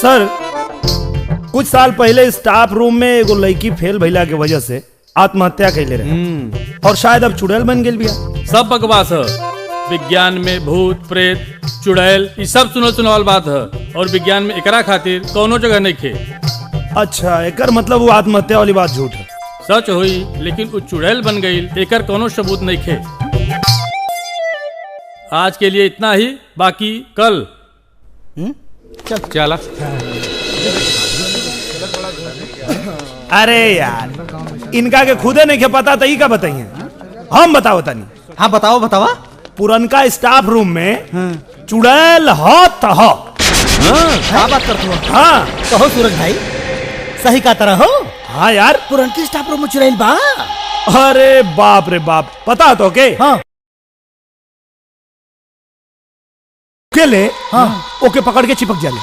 सर कुछ साल पहले स्टाफ रूम में एगो लड़की फेल भइला के वजह से आत्महत्या कैले रहे और शायद अब चुड़ैल बन गेल बिया। सब बकवास है। विज्ञान में भूत प्रेत चुड़ैल ये सब सुनल बात है और विज्ञान में एकरा खातिर कोनो जगह नहीं खे। अच्छा एकर मतलब वो आत्महत्या वाली बात झूठ है। सच हुई लेकिन वो चुड़ैल बन गई एकर कोनो सबूत नहीं खे। आज के लिए इतना ही, बाकी कल चला। अरे यार इनका के खुदे नहीं पता तो का बताइए, हम बताओ तनी। हाँ बताओ बतावा। पुरनका स्टाफ रूम में चुड़ैल हो तो हो। क्या बात करते हो? हाँ कहो सूरज भाई, सही का तरह हो? हाँ यार पुरनकी स्टाफ रूम में चुड़ैल बा। अरे बाप रे बाप, पता तो के? हाँ ले हाँ ओके पकड़ के चिपक जाले।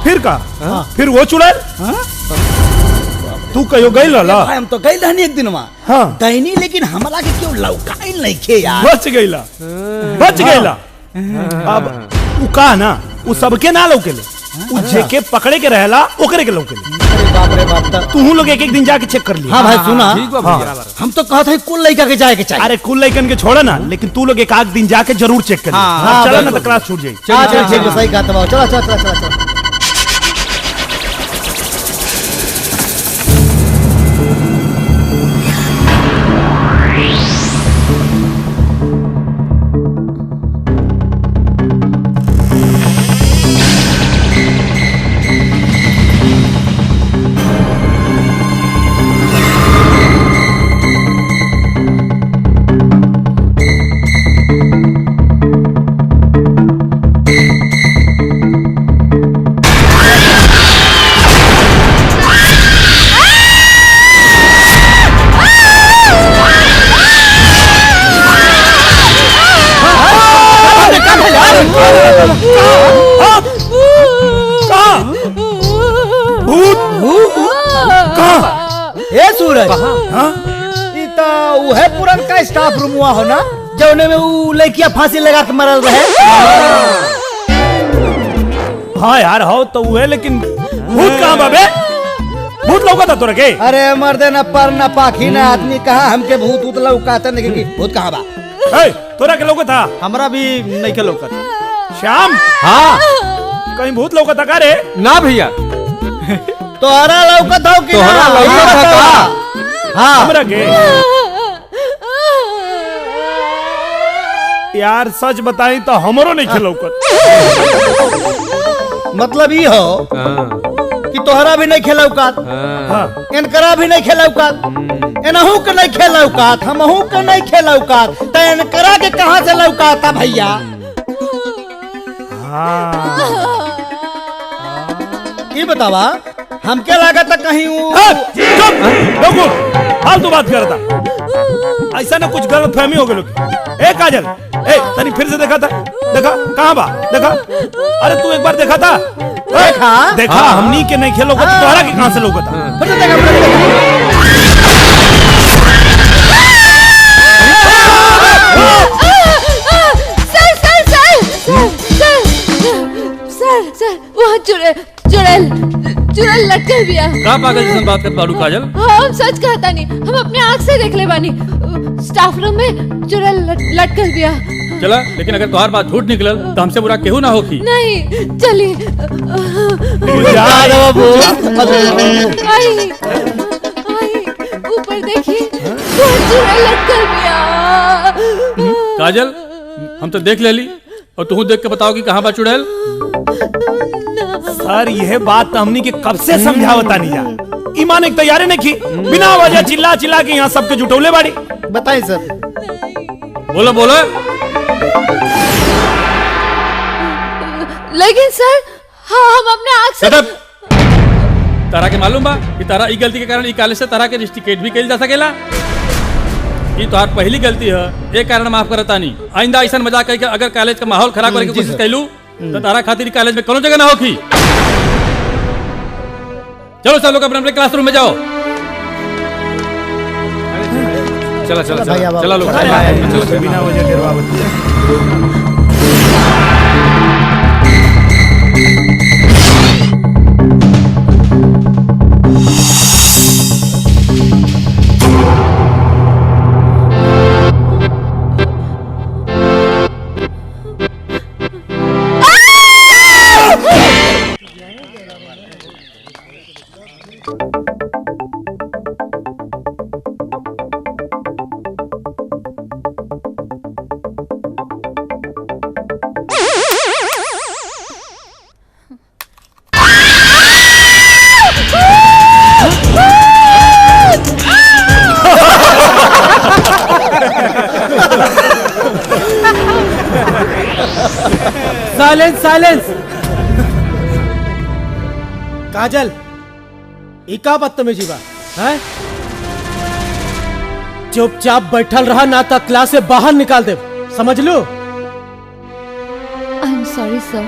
फिर का हाँ? फिर वो चुड़ैल तू कहो गई ला? हम तो गई रहनी एक दिन वहाँ। हाँ गईनी लेकिन हमरा के क्यों लौकाई नहीं खे यार। बच गईला बच गईला। अब उ का ना उ सबके ना लौकेले, उ जेके पकड़े के रहला ओकरे के लौकेले। अरे बाप रे बाप, तू लोग एक एक दिन जाके चेक कर लिया। हाँ भाई सुना, हाँ। हम तो कहते हैं कुल लड़का के जाए के चाहिए। अरे कुल लड़कन के छोड़ा ना, लेकिन तू लोग एक आध दिन जाके जरूर चेक कर। हाँ, चलो ना तो क्लास छूट जाए। चल सही कहा था। चलो चलो चलो चलो। पुरनका स्टाफ रूम हुआ हो ना जौने में वो लड़कियां फांसी लगा के मरल रहे। हाँ यार हो तो वो है, लेकिन भूत कहाँ बाबे? भूत लौका था तोरा के? अरे मर्दे न पर न पाखी न आदमी कहा हमके भूत उत लौकाते नहीं कि भूत कहाँ बा? तोरा के लौका था? हमरा भी नहीं के लौका। श्याम हाँ कहीं भूत लौका था का रे? ना भैया तोहरा लौका था कि तोहरा लौका था? हाँ हमरा के यार सच बताई तो हमरो नहीं खेलौकत। मतलब ये हो कि तोहरा भी नहीं खेलौकात, इनकरा भी नहीं खेलौकात, इनहू के नहीं खेलौकात, हमहू के नहीं खेलौकात, तो इनकरा के कहां से लौकाता भैया? ये बतावा हमके लागत कहीं फालतू बात करता। ऐसा ना कुछ गलत फहमी हो गई। ए काजल, ए तनी फिर से देखा था? देखा कहाँ बा? देखा? अरे तू एक बार देखा था? देखा हमनी के नहीं खेलो तो तोहरा के कहां से लौका था? फिर से देखा। सर वहाँ चुड़ैल लटकल बिया। का पागल जैसन बात कर पारू काजल? हम सच कहता नहीं, हम अपने आँख से देख ले बानी। स्टाफ रूम में चुड़ैल लटकल बिया। चला, लेकिन अगर तुम्हारी बात झूठ निकलल तो हमसे बुरा केहू ना होगी। नहीं चलिए। ऊपर देखिए चुड़ैल लटकल बिया। काजल हम तो देख लेली और तू देख के बताओ कि कहाँ बा चुड़ैल? सर यह बात तो हमनी के कब से समझावता नहीं जा। ईमान एक तैयारी नहीं की, बिना वजह चिल्ला चिल्ला के यहाँ सबके जुटौले बाड़ी। बताइए सर। बोलो बोलो। लेकिन सर हाँ हम अपने आँख से तारा के मालूम बा कि तारा ई गलती के कारण ई कॉलेज से तारा के रिस्ट्रिकेट भी कइल जा सकेला। ये तो पहली गलती है, एक कारण माफ करता नहीं। आइंदा ऐसा मजाक करके अगर कॉलेज का माहौल खराब करने की कोशिश कैलू तो तारा खातिर कॉलेज में कोनो जगह ना होगी। चलो सब लोग अपने अपने क्लासरूम में जाओ। चला चला चला चला लोग बिना वजह साइलेंस साइलेंस। काजल ई का बदतमीजी बा हैं? चुपचाप बैठल रहा ना तो क्लास से बाहर निकाल दे, समझ लो। आई एम सॉरी सर।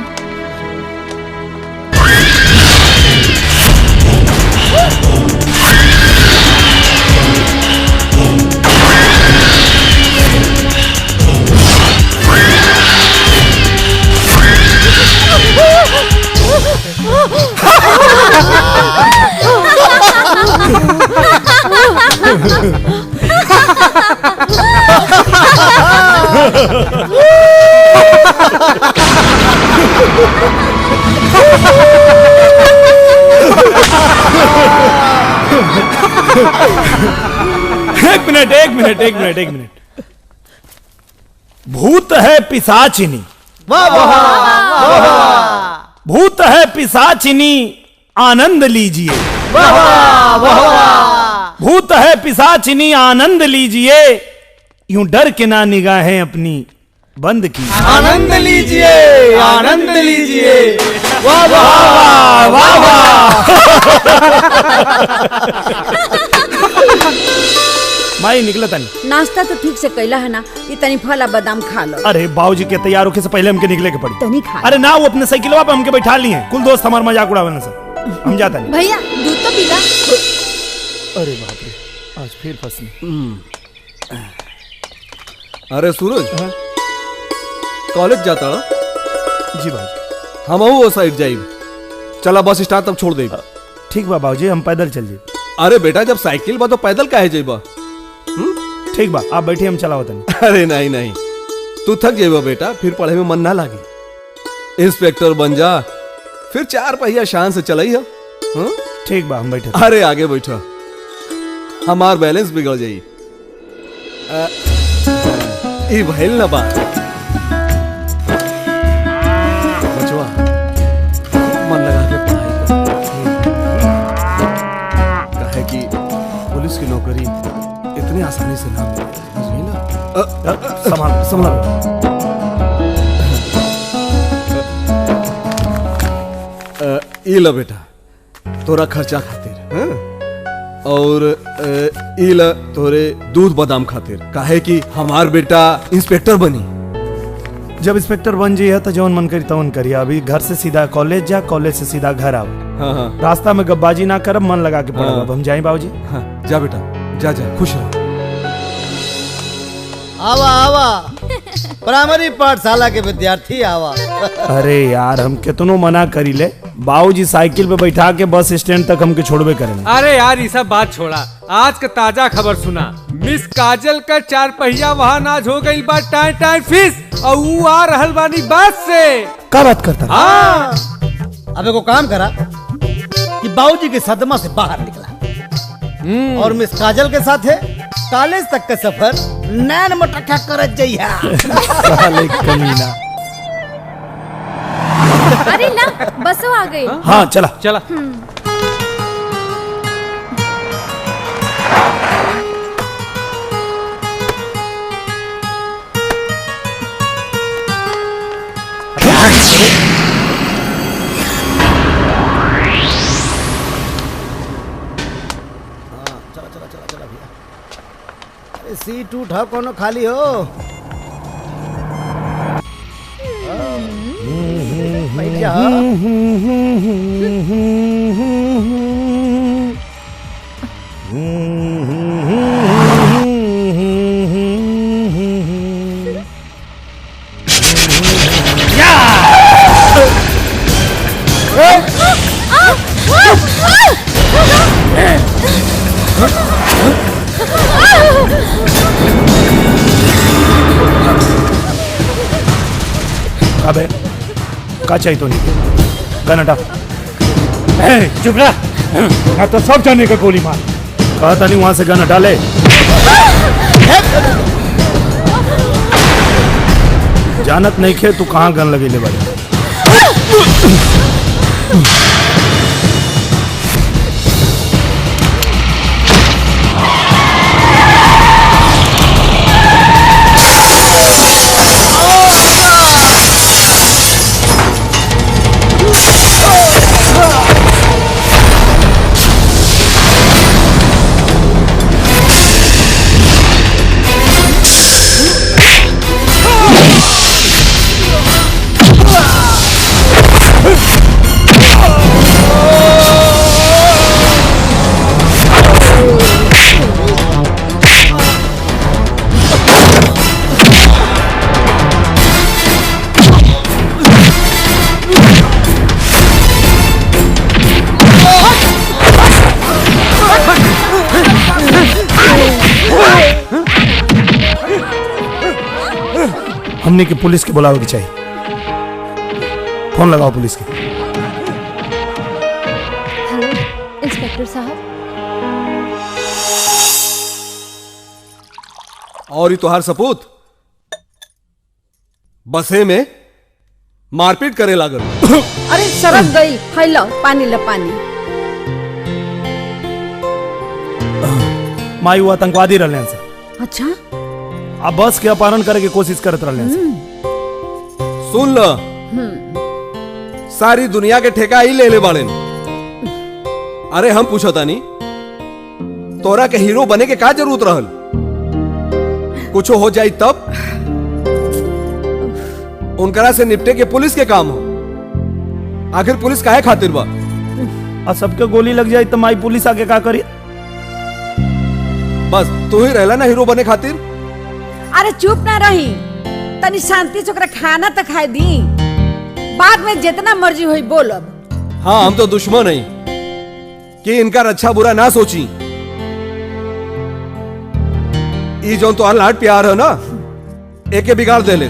एक मिनट। भूत है पिशाचिनी, भूत है पिशाचिनी, आनंद लीजिए। भूत है पिशाचिनी, आनंद लीजिए। यूं डर के ना निगाहें अपनी बंद की। आनंद लीजिए, आनंद लीजिए। वाह वाह वाह वाह। माई निकला तनी। नाश्ता तो ठीक से कैला है ना, ये तनी फल और बादाम खा लो। अरे बाबूजी के तैयार होके से पहले हमके निकले के पड़ी। तनी खा। अरे ना, वो अपने साइकिलवा पे हमके बैठा लिए हैं। कुल दोस्त हमार मजाक उड़ावे सर। हम जाता नहीं। भैया दूध तो पीला। अरे बाप रे, आज फिर फंसनी। अरे सूरज, कॉलेज जाता ना? जी भाई। हम वो साइड जाइब। चला बस स्टैंड तक छोड़ दे। ठीक बा बाबूजी, हम पैदल चल जाए। अरे बेटा, जब साइकिल बा तो पैदल काहे जाइबा? ठीक बा, आप बैठिए, हम चलाओ तनी। अरे नहीं नहीं, तू थक जाइबा बेटा, फिर पढ़े में मन ना लागे। इंस्पेक्टर बन जा, फिर 4 पहिया शान से चलाई है। ठीक बा, हम बैठे। अरे आगे बैठा, हमार बैलेंस बिगड़ जाई। ई भइल ना बात। बचवा, मन लगा के पढ़ाई कर। काहे कि पुलिस की नौकरी इतनी आसानी से ना मिले, समझ ना? संभाल। ई ला बेटा, तोरा खर्चा खातिर, हाँ? और ई ला तोरे दूध बादाम खातिर। काहे कि हमार बेटा इंस्पेक्टर बनी। जब इंस्पेक्टर बन जाइए तो जौन मन करी तवन करिए। अभी घर से सीधा कॉलेज जा, कॉलेज से सीधा घर आओ। हाँ हाँ रास्ता में गब्बाजी ना करब, मन लगा के पढ़ब। अब हम जाएं बाबूजी? हाँ, जा बेटा, जा जा, खुश रहो। आवा आवा, प्राइमरी पाठशाला के विद्यार्थी आवा। अरे यार, हम कितनो मना करी ले, बाबूजी साइकिल पे बैठा के बस स्टैंड तक हमके छोड़बे करेंगे। अरे यार ये सब बात छोड़ा, आज का ताजा खबर सुना। मिस काजल का 4 पहिया वाहन आज हो गई बा टाइम टाइम फिस, और वो आ रहल बानी बस से। क्या बात करता? हाँ, अब एगो काम करा कि बाबूजी के सदमा से बाहर निकला और मिस काजल के साथ है कॉलेज तक का सफर नैन मटका करत जइहा। साले कमीना। अरे ला, बसो आ गई। हाँ चला चला। सीट उठा, कोनो खाली हो? बैठ जा। अबे का चाहिए तो नहीं, गन हटा। चुप रहा, मैं तो सब जाने का गोली मार। कहा था नहीं वहां से गन हटा ले। जानत नहीं खे तू कहाँ गन लगे ले बड़े। हमने की पुलिस के बुलावे की चाहिए। फोन लगाओ पुलिस के। हेलो इंस्पेक्टर साहब। और ये तोहार सपूत बसे में मारपीट करे लागल। अरे सरक गई। हेलो पानी ला पानी। माई वो आतंकवादी रहने से अच्छा अब बस के अपहरण करे की कोशिश करत रहने से। सुन लो, सारी दुनिया के ठेका ही ले ले बाड़े। अरे हम पूछो तानी तोरा के हीरो बने के का जरूरत रहल? कुछ हो जाए तब उनकरा से निपटे के पुलिस के काम हो। आखिर पुलिस काहे खातिर बा? और सबके गोली लग जाए तो माई पुलिस आके का करी? बस तू ही रहला ना हीरो बने खातिर। अरे चुप ना रही, तनी शांति से ओकरा खाना तो खाए दी, बाद में जितना मर्जी होई बोलब। हाँ हम तो दुश्मन नहीं कि इनका अच्छा बुरा ना सोची। ई जो तो लाड प्यार है ना एके बिगाड़ देले।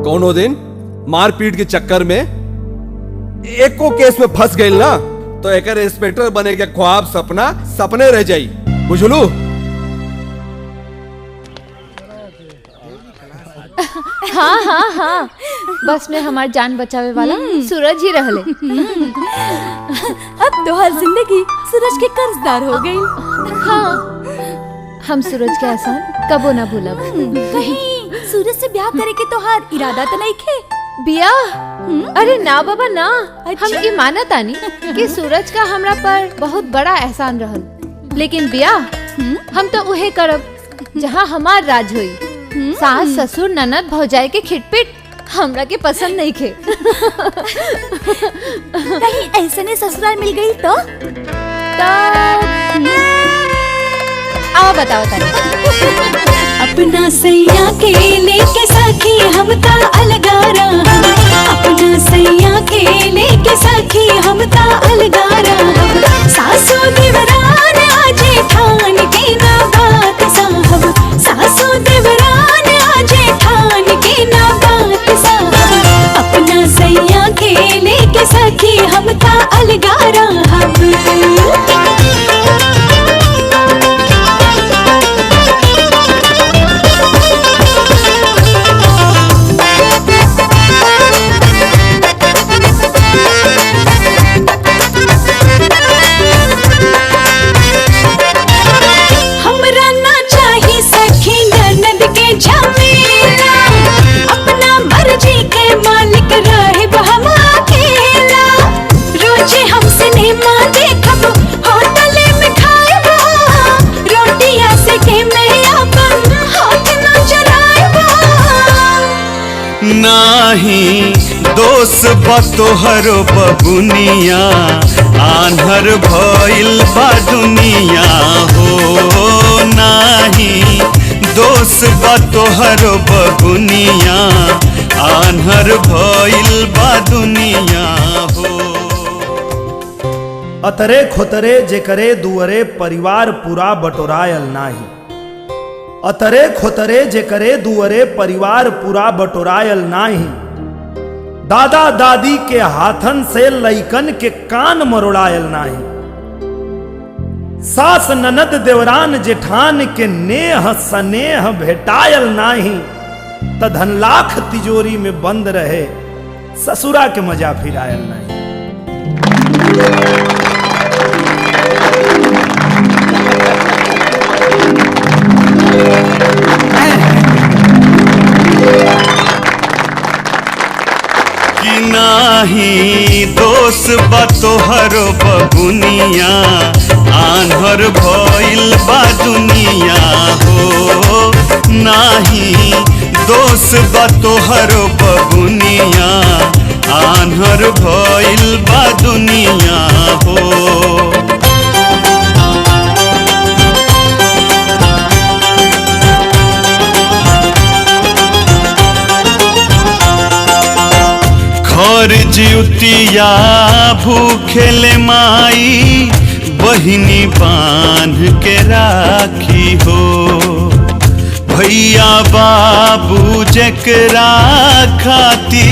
कौनो दिन मारपीट के चक्कर में एको केस में फंस गई ना तो एकर इंस्पेक्टर बने के ख्वाब सपना सपने रह जाई। बुझलू? हाँ हाँ हाँ, बस में हमार जान बचावे वाला सूरज ही रहले। अब तो हर जिंदगी सूरज के कर्जदार हो गई। हाँ, हम सूरज के एहसान कबो ना भूलब। कहीं सूरज से ब्याह करे के तोहार इरादा तो नहीं खे? बियाह? अरे ना बाबा ना। हम ई मानत आनी कि सूरज का हमरा पर बहुत बड़ा एहसान रहल, लेकिन बियाह हम तो उहे करब जहाँ हमार राज होई। सास ससुर ननद भौजाई के खिटपिट हमरा के पसंद नहीं खे। कहीं ऐसे ने ससुराल मिल गई तो? आओ बताओ तारी। अपना सैया के लेके सखी हम ता अलगारा, अपना सैया के लेके सखी हम ता अलगारा। सासू देवरान आजे ठान के ना बात साहब, सासू देवरान आजे ठान के ना बात साहब। अपना सैया के लेके सखी हम ता अलगारा हम। नाही दोष बतोहरो बबुनिया, आन्हर भइल बा दुनिया हो। नाही दोष बतोहरो बबुनिया, आन्हर भइल बा दुनिया हो। अतरे खोतरे जेकरे दुअरे परिवार पूरा बटोरायल नाही। अतरे खोतरे जेकरे दुअरे परिवार पूरा बटोरायल नाही। दादा दादी के हाथन से लइकन के कान मरोड़ायल नाही। सास ननद देवरान जेठान के नेह सनेह भेटायल नाही। त धन लाख तिजोरी में बंद रहे, ससुरा के मजा फिरायल नहीं। कि नाही दोष बतोहरो बबुनिया, आन्हर भइल बा दुनिया हो। नाही दोष बतोहरो बबुनिया, आन्हर भइल बा दुनिया हो। घर जिउतिया भूखेले माई, बहिनी बांध के राखी हो। भैया बाबू जकरा खाती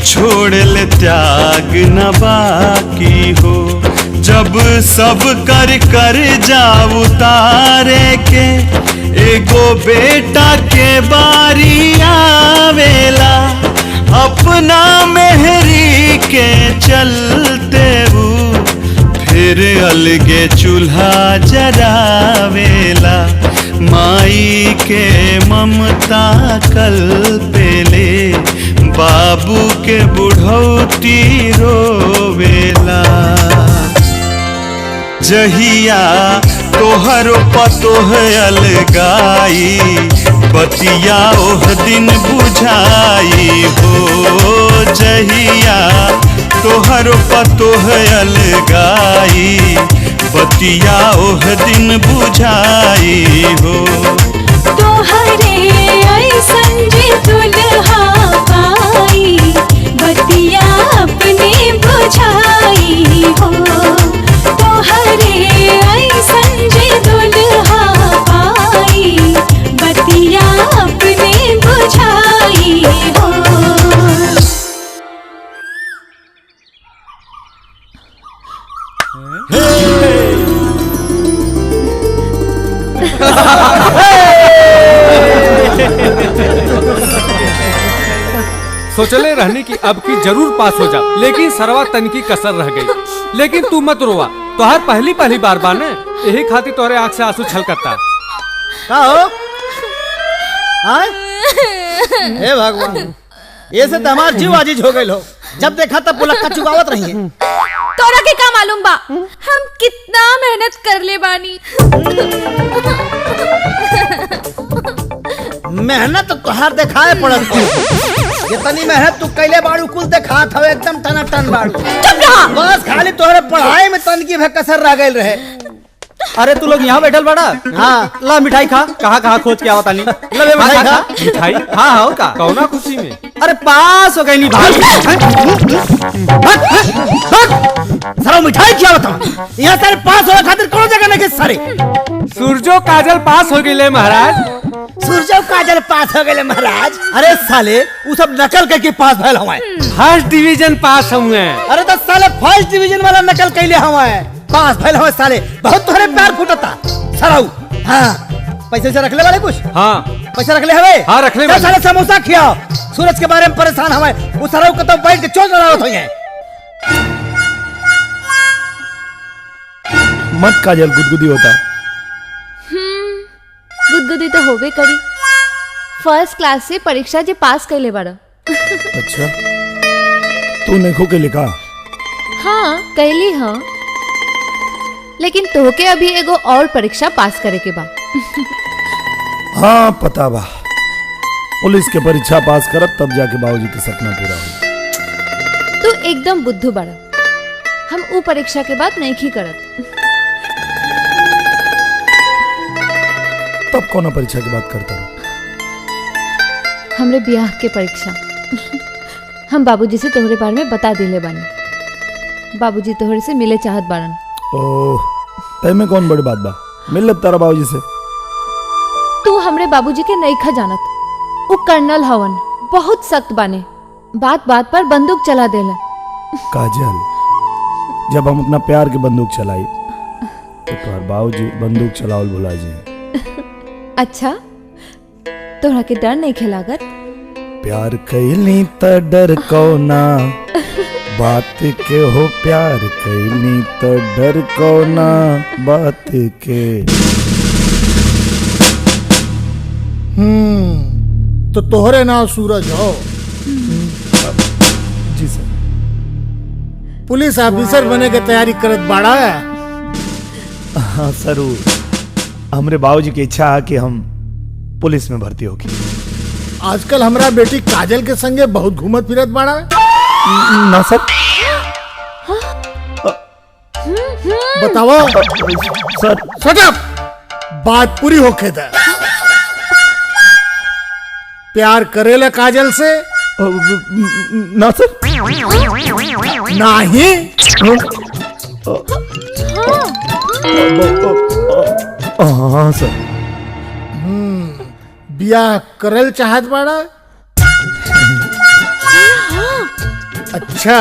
छोड़ल त्याग न बाकी हो। जब सब कर जा उतारे के एगो बेटा के बारी आवेला, अपना मेहरी के चलते वो फिर अलगे चूल्हा जरावेला। माई के ममता कल पेले बाबू के बुढ़ौती रोवेला। जहिया तोहरो पतोह अलगाई बतिया ओह दिन बुझाई हो। जहिया तोहरो पतोह अलगाई बतिया ओह दिन बुझाई हो। तोहरे ऐसन जे दुल्हा पाई बतिया अपने बुझाई हो। तोहरे ऐसन जे दुल्हा पाई बतिया अपने बुझाई हो। सोचले रहने की अब की जरूर पास हो जा, लेकिन सरवा तन की कसर रह गई। लेकिन तू मत रोवा, तोहर पहली बार बाने, यही खातिर तोहरे आँख से आंसू छलकता। का हो? हे भगवान, ये से तो हमार जीव आजीज हो गइल हो। जब देखा तब पुलक्का चुकावत रही है। तोरा के का मालूम बा हम कितना मेहनत कर ले बानी। मेहनत तो तोहार देखाए पड़त हो। जितनी मेहनत तू कैले बाड़ू कुल देखात हवे, एकदम टनाटन बाड़ू। चुप रहा। बस खाली तोहरे पढ़ाई में तन की भी कसर रह गइल रहे। अरे तू लोग यहाँ बैठल बड़ा। हाँ ला मिठाई खा। कहाँ खोज के आवता नहीं। ले मिठाई खा। मिठाई? हाँ हाँ का कौना खुशी में? अरे पास हो गई नहीं भाई। सारा मिठाई क्या बता? यहाँ सारे पास होने खातिर कौन जगह नहीं सारे। सूरजो काजल पास हो गए महाराज। सूरजो काजल पास हो गए महाराज। अरे साले वो सब नकल करके पास भइल हवाए। फर्स्ट डिवीजन पास हुए। अरे तो साले फर्स्ट डिवीजन वाला नकल कैले हवाए, पास भइल हवाए साले। बहुत तोहरे प्यार फुटता सराऊ। हाँ पैसे से रखले वाले कुछ? हाँ पैसा रखले हवे। हाँ रखले वाले। साले समोसा खियाओ। सूरज के बारे में परेशान हवाए, वो सराऊ को तो बैठ के चोट लड़ावत होई है। मत काजल, गुदगुदी होता। गुदगुदी तो होबे करी। फर्स्ट क्लास से परीक्षा जे पास कैले बाड़ा। अच्छा तू नेखो के लिखा? हाँ कैली हाँ, लेकिन तोहके अभी एगो और परीक्षा पास करे के बा। हाँ पता बा, पुलिस के परीक्षा पास करब तब जाके बाबूजी के सपना पूरा हो। तू एकदम बुद्धू बड़ा। हम ऊ परीक्षा के बाद नहीं की करत। तब कौन परीक्षा की बात करता रहो? हमरे ब्याह के परीक्षा। हम बाबूजी से तोहरे बारे में बता दिले बानी। बाबूजी तोहरे से मिले चाहत बारन। ओह तय में कौन बड़ी बात बा, मिल लब तारा बाबूजी से। तू हमरे बाबूजी के नईखा जानत। वो कर्नल हवन, बहुत सख्त बाने, बात बात पर बंदूक चला देला। काजल जब हम अपना प्यार की बंदूक चलाई तो तुम्हारे बाबूजी बंदूक चलावल भुला जी। अच्छा तोहरा के डर नहीं खेलागत? प्यार कैली त डर कौना बात के हो, प्यार कैली त डर कौना बात के। तो तोहरे नाम सूरज हो? जी सर। पुलिस ऑफिसर बने के तैयारी करत बाड़ा है? हाँ जरूर, हमरे बाबूजी की इच्छा है कि हम पुलिस में भर्ती होगी। आजकल हमरा बेटी काजल के संगे बहुत घूमत फिरत बाड़ा है। ना सर। बताओ सर। शट अप, बात पूरी होके दे। प्यार करेला काजल से? ना सर। नहीं? हाँ सर। ब्याह करल चाहत बाड़ा? अच्छा,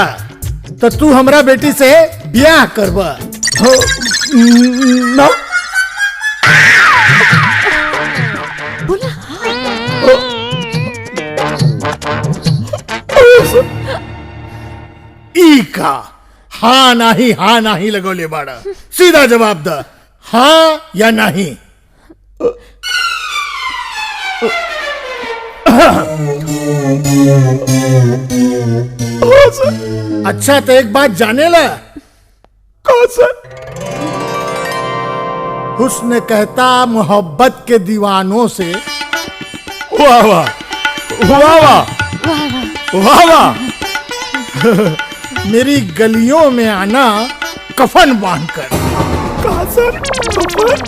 तो तू हमरा बेटी से ब्याह करबा? ना। ई का हाँ नाही लगोले बाड़ा, सीधा जवाब द, हाँ या नहीं। अच्छा तो एक बात जाने ला। कौन सा? हुस्न कहता मोहब्बत के दीवानों से। वाह वाह वाह वाह वाह वाह। मेरी गलियों में आना कफन बांधकर। कहाँ सर? कफन?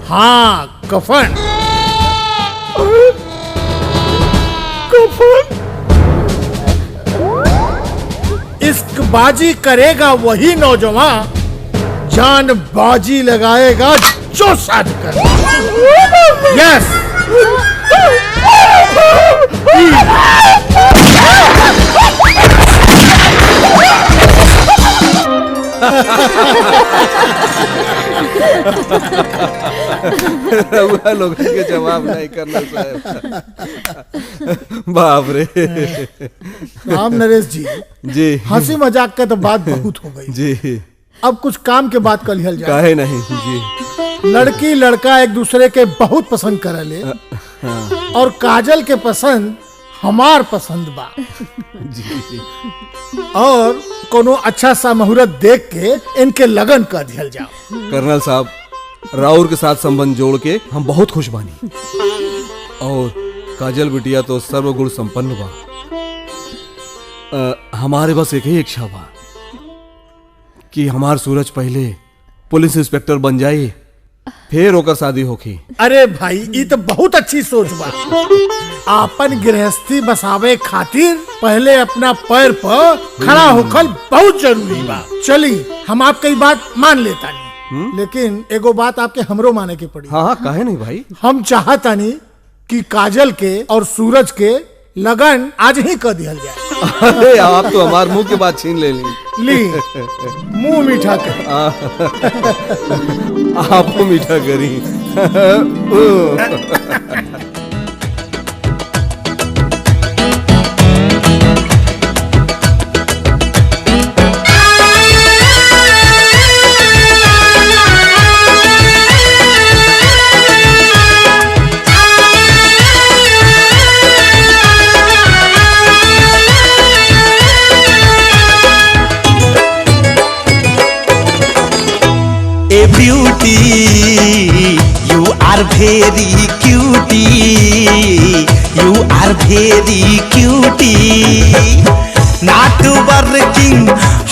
हाँ कफन। कफन? इश्क बाजी करेगा वही नौजवान, जान बाजी लगाएगा जो शादी कर। यस। लोग के जवाब नहीं करना साहब। बाप रे। राम नरेश जी, जी हंसी मजाक का तो बात बहुत हो गई जी। अब कुछ काम के बात कर लिया जाए। काहे नहीं जी। लड़की लड़का एक दूसरे के बहुत पसंद करले और काजल के पसंद हमार पसंद बा जी। और कोनो अच्छा सा मुहूर्त देख के इनके लगन कर दिया जाओ। कर्नल साहब, राउर के साथ संबंध जोड़ के हम बहुत खुश बानी और काजल बिटिया तो सर्वगुण संपन्न बा। हमारे बस एक ही इच्छा बा कि हमार सूरज पहले पुलिस इंस्पेक्टर बन जाए, फिर होकर शादी होगी। अरे भाई ये तो बहुत अच्छी सोच बा। आपन गृहस्थी बसावे खातिर पहले अपना पैर पर खड़ा होकर बहुत जरूरी बा। चली हम आपकी बात मान लेता नहीं, लेकिन एगो बात आपके हमरो माने के पड़ी। हाँ हाँ काहे नहीं भाई। हम चाहता नहीं कि काजल के और सूरज के लगन आज ही कर दिया जाए। अरे आप तो हमारे मुंह की बात छीन ले ली। मुंह मीठा कर। आप मीठा करी। You are very cutie, you are very cutie. Not working,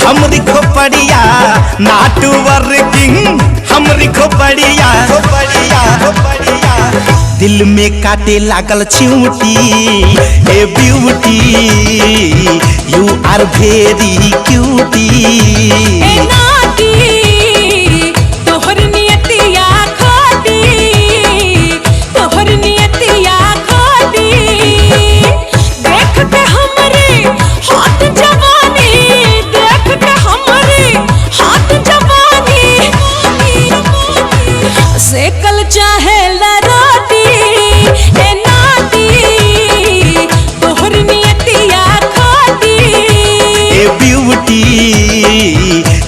हमरी खोपड़िया, not working, हमरी खोपड़िया, दिल में काटे लागल चिऊटी। ए beauty, you are very cutie. सेकल चाहे लरोटी ए नाती तोहर नियतिया खाती। ए beauty,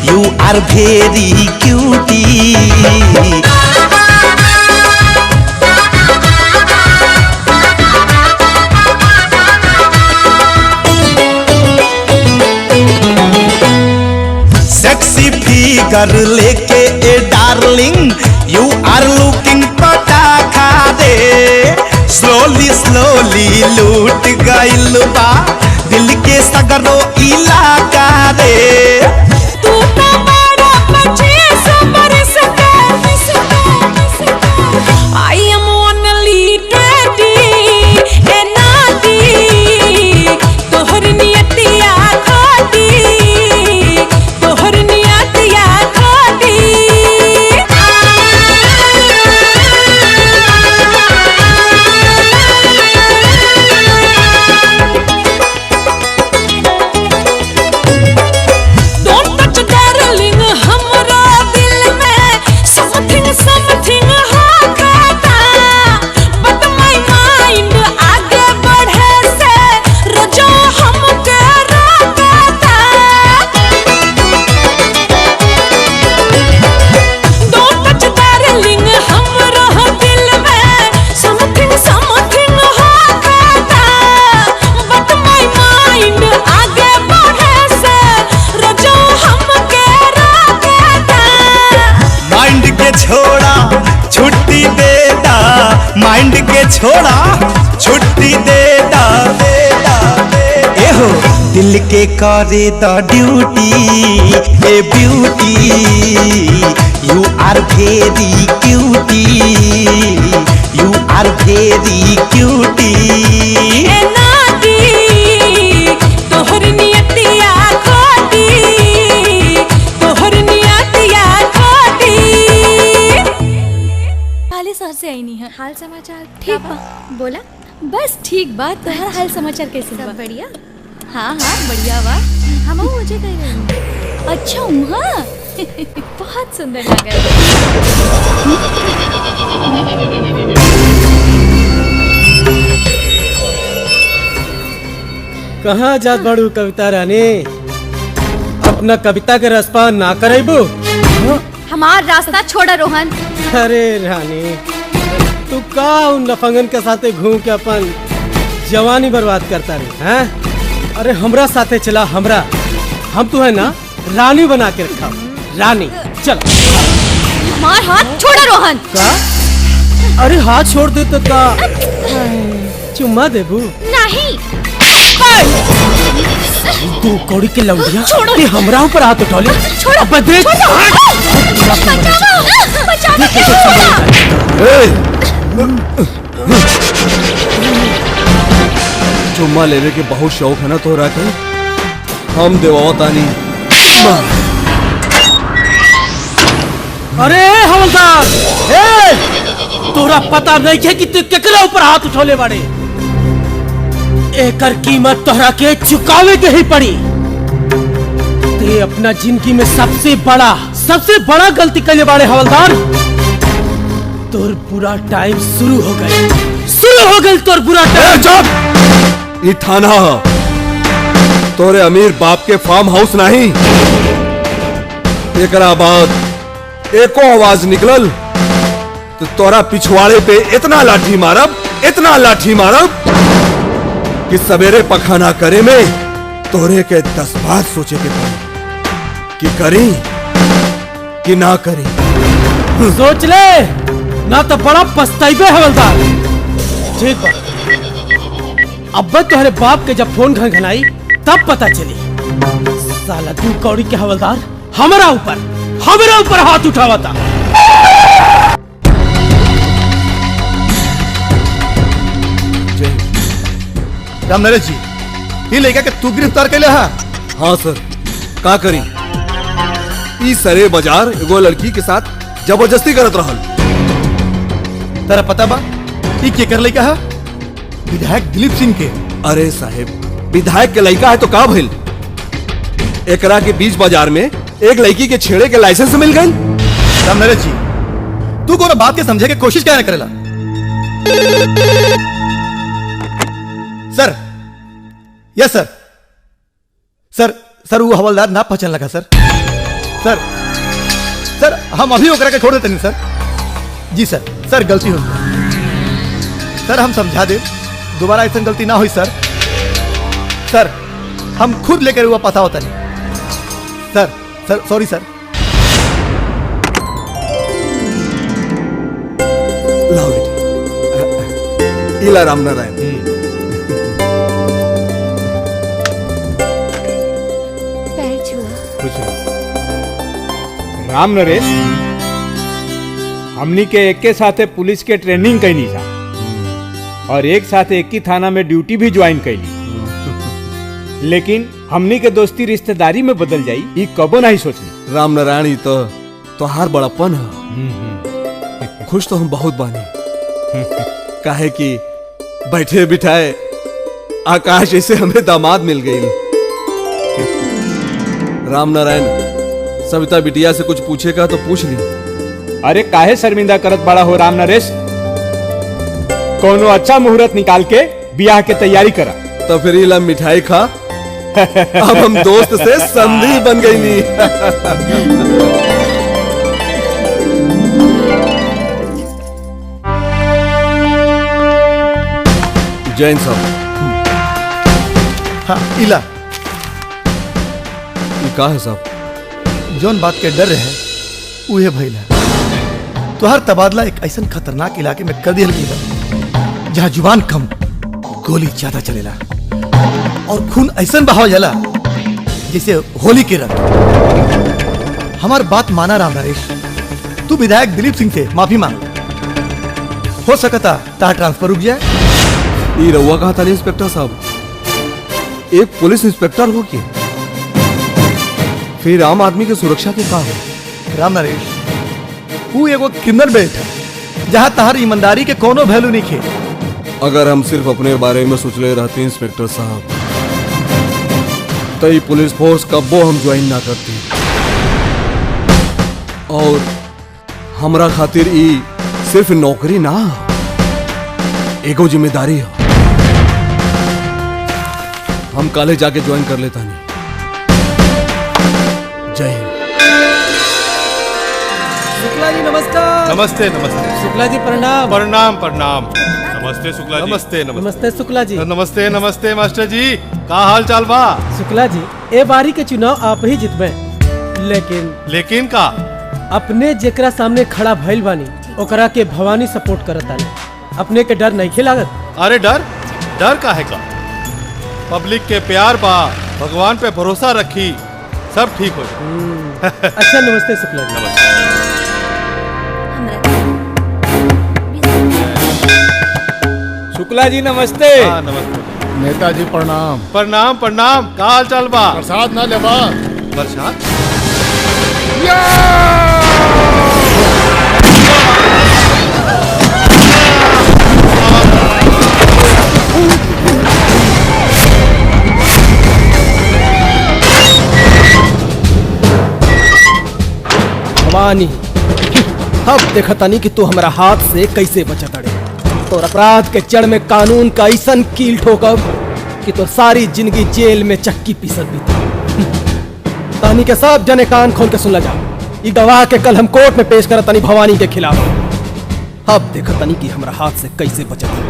you are very cutie. Sexy figure लेके ए डार्लिंग, you are looking पटाखा दे। स्लोली स्लोली लूट गइल बा दिल के सगरो इलाका रे। तू तो बड़ा पच्चीस बरस का, I am only 20 ए नाती तोहर नियतिया खाती, तोहर नियतिया खाती। मिल के करे द ड्यूटी ए beauty you are very cutie you are very cutie ए नाती तोहर नियतिया खोटी तोहर नियतिया खोटी। हाले शहर से आई नहीं है। हाल समाचार ठीक बा। बोला। बस ठीक बात तोहर हाल समाचार कैसे बा? सब बढ़िया। हाँ हाँ बढ़िया बा। हम मुझे कह रही हूँ। अच्छा वहाँ बहुत सुंदर लग रहा कहाँ जात बाड़ू कविता रानी? अपना कविता के रसपान ना करेबू? हमार रास्ता छोड़ा रोहन। अरे रानी तू का उन लफंगन के साथे घूम के अपन जवानी बर्बाद करता रही हैं? अरे हमरा साथे चला हमरा, हम तू है ना रानी बना के रखा। रानी चल। हमार हाथ छोड़ा रोहन। का? अरे हाथ छोड़ दे तो का चुम्मा देबू? नहीं। तू कौड़ी के लौंडिया ते हमरा ऊपर हाथ उठौले। अब देख चुम्मा लेने के बहुत शौक है ना तोहरा के? हम देवावतानी। अरे हवलदार तोरा पता नहीं है कि तू केकरा ऊपर हाथ उठौले बाड़े? एकर कीमत तोहरा के चुकावे के ही पड़ी। ते अपना जिंदगी में सबसे बड़ा गलती करने वाले हवलदार। तोर बुरा टाइम शुरू हो गई तोर बुरा टाइम। चुप! ये थाना तोरे अमीर बाप के फार्म हाउस नहीं। एकरा बाद एको आवाज निकलल तो तोरा पिछवाड़े पे इतना लाठी मारब कि सवेरे पखाना करे में तोरे के 10 बार सोचे के पड़ी कि करी कि ना करी। सोच ले ना तो बड़ा पछताइबे हवलदार। ठीक बा, अब तुम्हारे बाप के जब फोन घनघनाई तब पता चली साला तू कौड़ी के हवलदार हमारा ऊपर हाथ उठावा था। राम नरेश जी ये लेके के तू गिरफ्तार कैले हा? हाँ सर, का करी? ई सरे बाजार एगो लड़की के साथ जबरदस्ती करत रहल। तेरा पता बा ई के कर लेके हा? विधायक दिलीप सिंह के। अरे साहेब विधायक के लड़का है तो का भइल? एकरा के बीच बाजार में एक लड़की के छेड़े के लाइसेंस मिल गई। राम नरेश जी तू कोनो बात के समझे के कोशिश क्या करेला? सर यस सर सर वो हवलदार ना पहचान लगा सर हम अभी ओकरा के छोड़ देते नहीं सर। जी सर गलती हो सर, हम समझा दे दोबारा ऐसा गलती ना हुई सर हम खुद लेकर हुआ पता होता नहीं सर सॉरी सर। लाओ बेटी, इला राम नारायण। राम नरेश हमनी के एक के साथे पुलिस के ट्रेनिंग कैनी था और एक साथ एक ही थाना में ड्यूटी भी ज्वाइन कैली, लेकिन हमनी के दोस्ती रिश्तेदारी में बदल जाई ये कबो नहीं सोचली। राम नारायण तो तोहार बड़ापन है। खुश तो हम बहुत बानी काहे कि बैठे बिठाए आकाश ऐसे हमें दामाद मिल गई। राम नारायण सविता बिटिया से कुछ पूछेगा तो पूछ ली। अरे काहे शर्मिंदा करत बड़ा हो राम नरेश? कोनो अच्छा मुहूर्त निकाल के ब्याह के तैयारी करा। तो फिर इला मिठाई खा। अब हम दोस्त से संधि बन गई। जैन साहब। हाँ इला ये का है साहब? जोन बात के डर रहे उहे भइल है। तुहार तबादला एक ऐसा खतरनाक इलाके में कर दिया गया जहाँ जुबान कम गोली ज्यादा चलेला। और खून ऐसा बहाव जाला जैसे होली के रंग। हमार बात माना राम नरेश, तू विधायक दिलीप सिंह से माफी मांग। हो सकता तार ट्रांसफर रुक जाए। ये रउआ कहा था इंस्पेक्टर साहब, एक पुलिस इंस्पेक्टर हो के फिर आम आदमी की सुरक्षा के का हो? राम नरेश, तू एगो क्रिमिनल बेल्ट है जहाँ तहार ईमानदारी के कोनो वैल्यू नहीं खे। अगर हम सिर्फ अपने बारे में सोच ले रहते इंस्पेक्टर साहब, तो ये पुलिस फोर्स कब्बो हम ज्वाइन ना करती। और हमरा खातिर ई सिर्फ नौकरी ना, एगो जिम्मेदारी है। हम काले जाके ज्वाइन कर लेता नहीं। जय हिंद। शुक्ला जी नमस्कार। नमस्ते नमस्ते। शुक्ला जी प्रणाम। प्रणाम प्रणाम। नमस्ते शुक्ला जी। नमस्ते नमस्ते शुक्ला जी। नमस्ते नमस्ते मास्टर जी, का हाल चाल बा? शुक्ला जी, ए बारी के चुनाव आप ही जितबे, लेकिन का अपने जेकरा सामने खड़ा भइल बानी ओकरा के भवानी सपोर्ट करता ने। अपने के डर नहीं लागत? अरे डर काहे का? पब्लिक के प्यार बा, भगवान पे भरोसा रखी, सब ठीक हो जाए। अच्छा नमस्ते शुक्ला जी। शुक्ला जी नमस्ते। नमस्ते। नेताजी प्रणाम। प्रणाम प्रणाम। का हाल चाल बा? प्रसाद ना लेबा? प्रसाद? भवानी, अब देखतानी कि तू हमारा हाथ से कैसे बचत अड़े। तो अपराध के जड़ में कानून का ऐसन कील ठोकब कि तो सारी जिंदगी जेल में चक्की पीसत बीती। तानी के सब जने कान खोल के सुन जा। ई गवाह के कल हम कोर्ट में पेश करतानी भवानी के खिलाफ। अब देखतानी कि हमारा हाथ से कैसे बचत।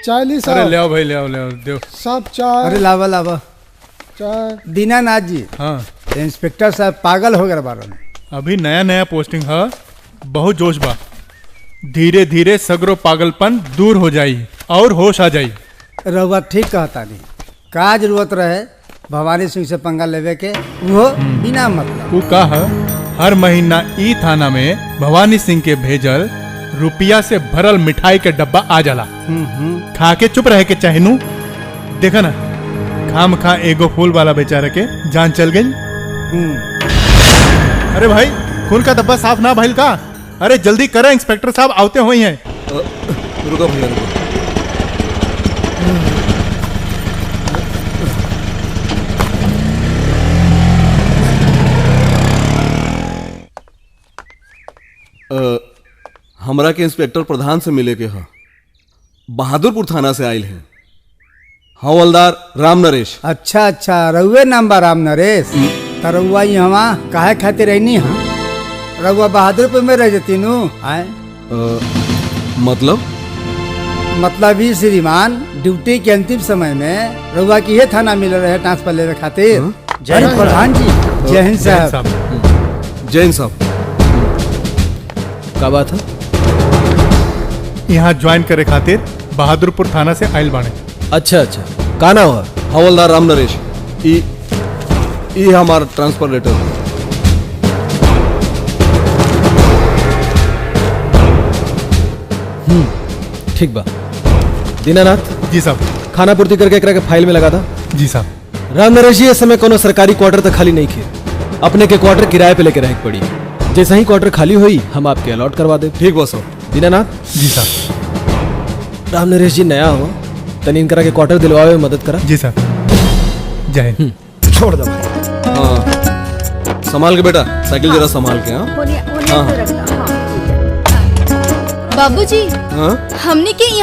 चालीस। अरे ले आओ भाई, ले आओ दो सब चाय। अरे लावा लावा चाय। दीनानाथ जी। हाँ इंस्पेक्टर साहब पागल हो गए बारे में। अभी नया नया पोस्टिंग है, बहुत जोश बा। धीरे धीरे सगरो पागलपन दूर हो जाई और होश आ जाई। रउआ ठीक कहता नहीं, का जरूरत रहे भवानी सिंह से पंगा लेवे के, वो बिना मतलब। वो का है, हर महीना ई थाना में भवानी सिंह के भेजल रुपया से भरल मिठाई के डब्बा आ जाला। खा के चुप रहे के चाहे नू। देखा ना, खाम खा एगो फूल वाला बेचारा के जान चल गई। अरे भाई, फूल का डब्बा साफ ना भइल का? अरे जल्दी करें, इंस्पेक्टर साहब आते हुए हैं। रुको भैया रुको। हमरा के इंस्पेक्टर प्रधान से मिले के ह बहादुरपुर थाना से आयल है। हवलदार राम नरेश। अच्छा अच्छा, रउए नाम बा राम नरेश। त रउआ यहाँ काहे खातिर रहनी हा? रउआ बहादुरपुर में रह जती नु आए? मतलब ही श्रीमान, ड्यूटी के अंतिम समय में रउआ की ये थाना मिल रहे ट्रांसफर लेवे खातिर। जय प्रधान जी। जय हिंद साहब। जय हिंद साहब। का बात है? यहाँ ज्वाइन करे खातिर बहादुरपुर थाना से आयल बाणे। अच्छा अच्छा, का नाम है? हवलदार राम नरेश। ई हमारा ट्रांसफर लेटर। ठीक बा। दीनानाथ जी साहब, खाना पूर्ति करके एकरा के फाइल में लगा था। जी साहब। राम नरेश जी, इस समय कोनो सरकारी क्वार्टर तक खाली नहीं खे, अपने के क्वार्टर किराए पे लेके रह पड़ी। जैसे ही क्वार्टर खाली हुई हम आपके अलॉट करवा दे। ठीक बस। दीनानाथ जी साहब। राम नरेश जी नया हो, तनी इनकरा के क्वार्टर दिलवावे में मदद करा। जी साहब। जय हिंद। छोड़ दो भाई। हाँ संभाल के बेटा, साइकिल जरा संभाल के। हाँ बाबूजी, हाँ हमने के